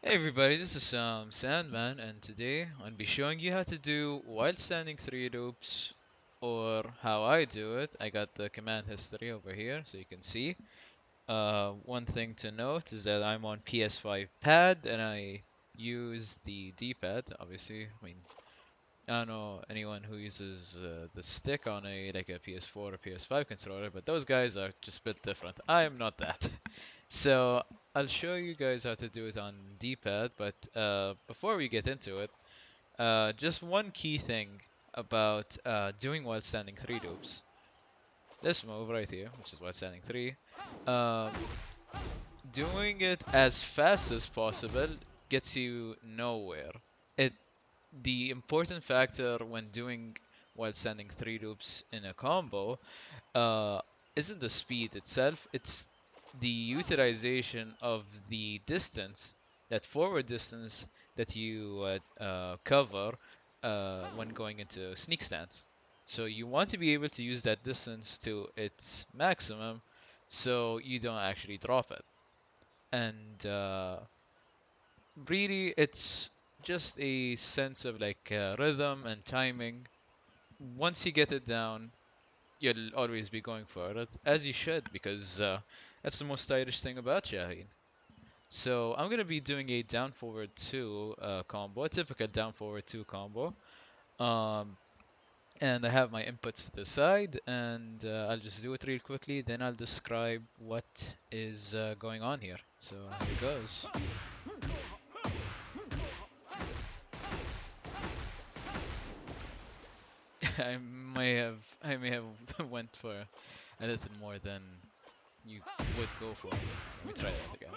Hey everybody, this is Sandman, and today I'll be showing you how to do while standing 3 loops, or how I do it. I got the command history over here, so you can see. One thing to note is that I'm on PS5 pad, and I use the D-pad. Obviously, I mean, I don't know anyone who uses the stick on a like a PS4 or PS5 controller, but those guys are just built different. I am not that. So I'll show you guys how to do it on D-pad, but before we get into it, just one key thing about doing while standing 3 loops. This move right here, which is while standing 3, um, doing it as fast as possible gets you nowhere. It The important factor when doing while standing 3 loops in a combo uh, isn't the speed itself, it's the utilization of the distance, that forward distance that you cover when going into sneak stance. So you want to be able to use that distance to its maximum so you don't actually drop it. And really, it's just a sense of like rhythm and timing. Once you get it down, you'll always be going for it, as you should, because that's the most stylish thing about Shaheen. So I'm gonna be doing a down forward two combo, a typical down forward two combo. Um, and I have my inputs to the side, and I'll just do it real quickly. Then I'll describe what is going on here. So here it goes. I may have went for a little more than you would go for. Let me try that again.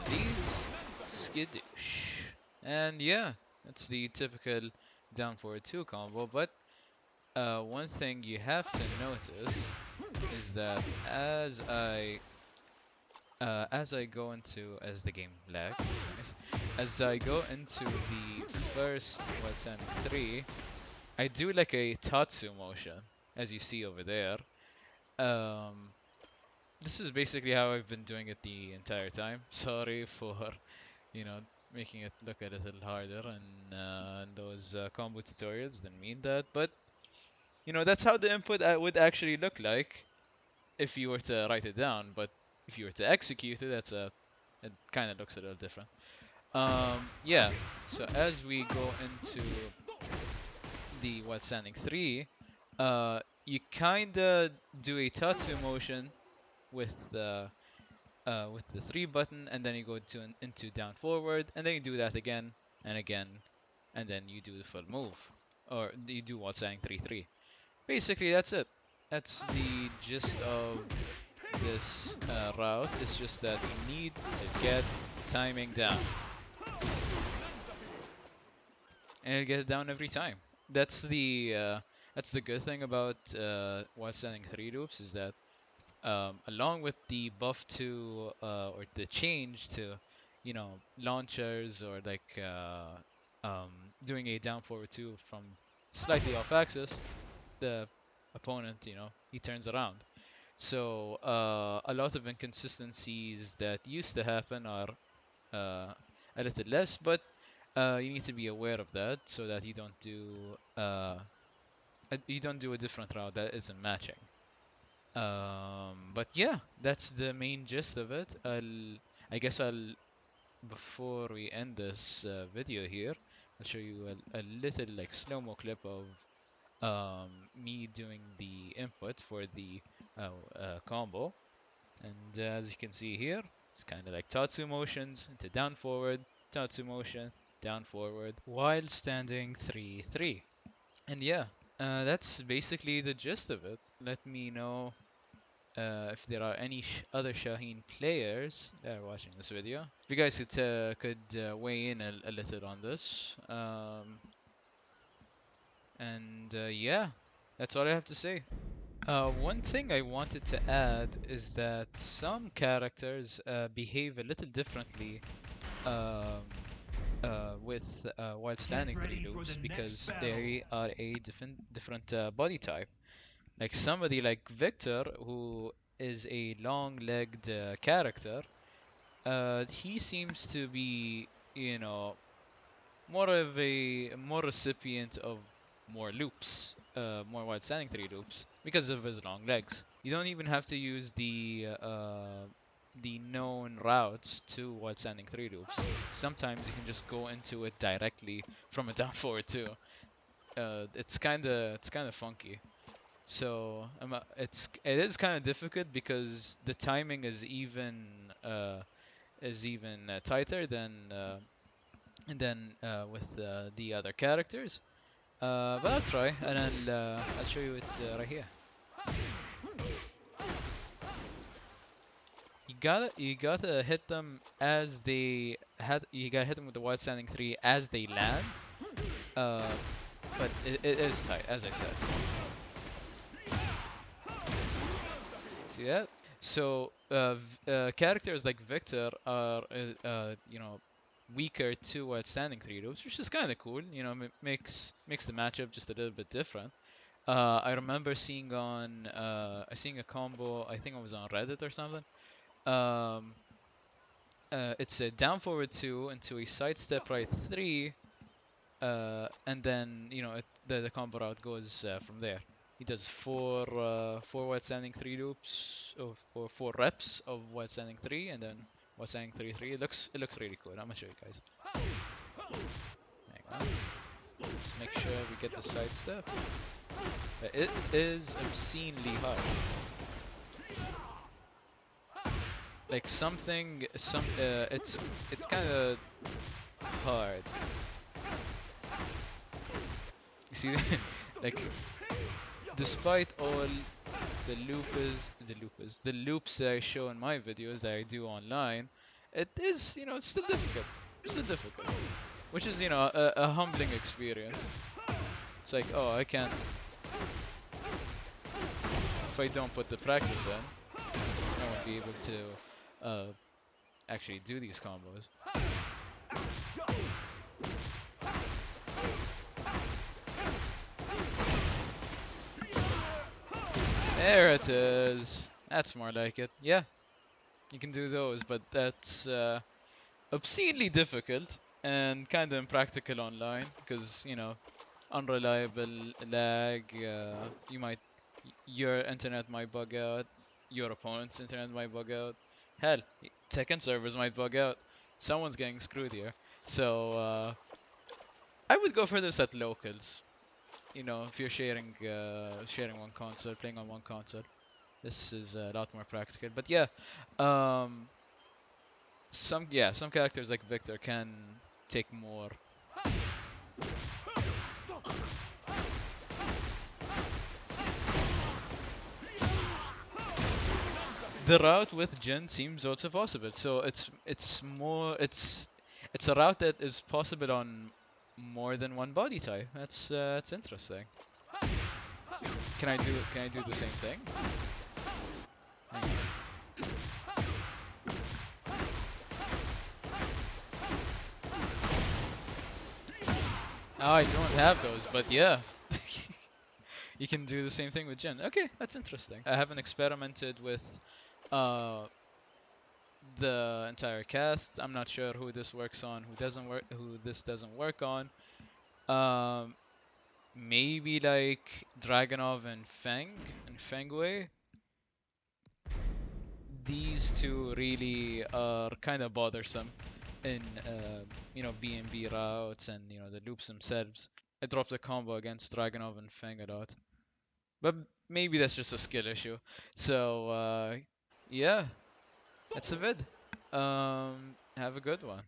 These skidoosh. And yeah, that's the typical down forward 2 combo, but one thing you have to notice is that as I go into as the game lags, that's nice. As I go into the first what's and 3, I do like a Tatsu motion, as you see over there. Um, this is basically how I've been doing it the entire time. Sorry for you know, making it look a little harder and those combo tutorials didn't mean that, but that's how the input would actually look like if you were to write it down. But if you were to execute it, it kind of looks a little different. Yeah. So as we go into the while standing 3, you kinda do a tatsu motion with the 3 button, and then you go into down forward, and then you do that again and again, and then you do the full move, or you do what's saying 3-3. Basically, that's it. That's the gist of this route. It's just that you need to get timing down, and you get it down every time. That's the good thing about while standing 3 loops, is that along with the buff to or the change to launchers, or like doing a down forward two from slightly off axis, the opponent, he turns around. So a lot of inconsistencies that used to happen are uh, a little less, but you need to be aware of that so that you don't do a different route that isn't matching. But yeah, that's the main gist of it. I guess before we end this video here, I'll show you a little like slow-mo clip of me doing the input for the combo. And as you can see here, it's kind of like Tatsu motions into down forward, Tatsu motion, down forward, while standing 3-3. And yeah, that's basically the gist of it. Let me know if there are any other Shaheen players that are watching this video. If you guys could weigh in a little on this. And yeah, that's all I have to say. One thing I wanted to add is that some characters behave a little differently um, with while Get standing three ready for the loops, next because battle. they are a different body type. Like somebody like Victor, who is a long-legged character. He seems to be, you know, more recipient of more loops, more wide standing three loops because of his long legs. You don't even have to use the known routes to wide standing three loops. Sometimes you can just go into it directly from a down forward two. It's kind of funky. So it is kind of difficult because the timing is even tighter than with the other characters. But I'll try, and I'll show you it right here. You gotta hit them as they had. You gotta hit them with the wide standing three as they land. Uh, but it is tight, as I said. See that? So characters like Victor are weaker to wide standing three loops, which is kind of cool. Makes the matchup just a little bit different. I remember seeing a combo. I think it was on Reddit or something. Um, it's a down forward two into a side step right three, and then the combo route goes from there. He does four wide standing three loops or four reps of wide standing three, and then wide standing three three. It looks really cool. I'm gonna show you guys. Hang on. Just make sure we get the side step. It is obscenely hard. Like it's kind of hard. You see, like despite all the loops that I show in my videos that I do online, it is it's still difficult, which is a humbling experience. It's like, oh, I can't if I don't put the practice in, I won't be able to uh, actually do these combos. There it is. That's more like it. Yeah, you can do those, but that's obscenely difficult and kind of impractical online because unreliable lag. Your internet might bug out, your opponent's internet might bug out. Hell, Tekken servers might bug out. Someone's getting screwed here. So I would go for this at locals. If you're sharing one console, playing on one console, this is a lot more practical. But yeah, um, some characters like Victor can take more. The route with Jin seems also possible. So it's a route that is possible on more than one body type. That's interesting. Can I do the same thing? Hang on. Oh, I don't have those, but yeah. You can do the same thing with Jin. Okay, that's interesting. I haven't experimented with uh the entire cast. I'm not sure who this works on, who this doesn't work on. Um, maybe like Dragonov and Fengwei. These two really are kind of bothersome in B&B routes and the loops themselves. I dropped a combo against Dragonov and Feng a lot, but maybe that's just a skill issue. So yeah, that's a vid. Have a good one.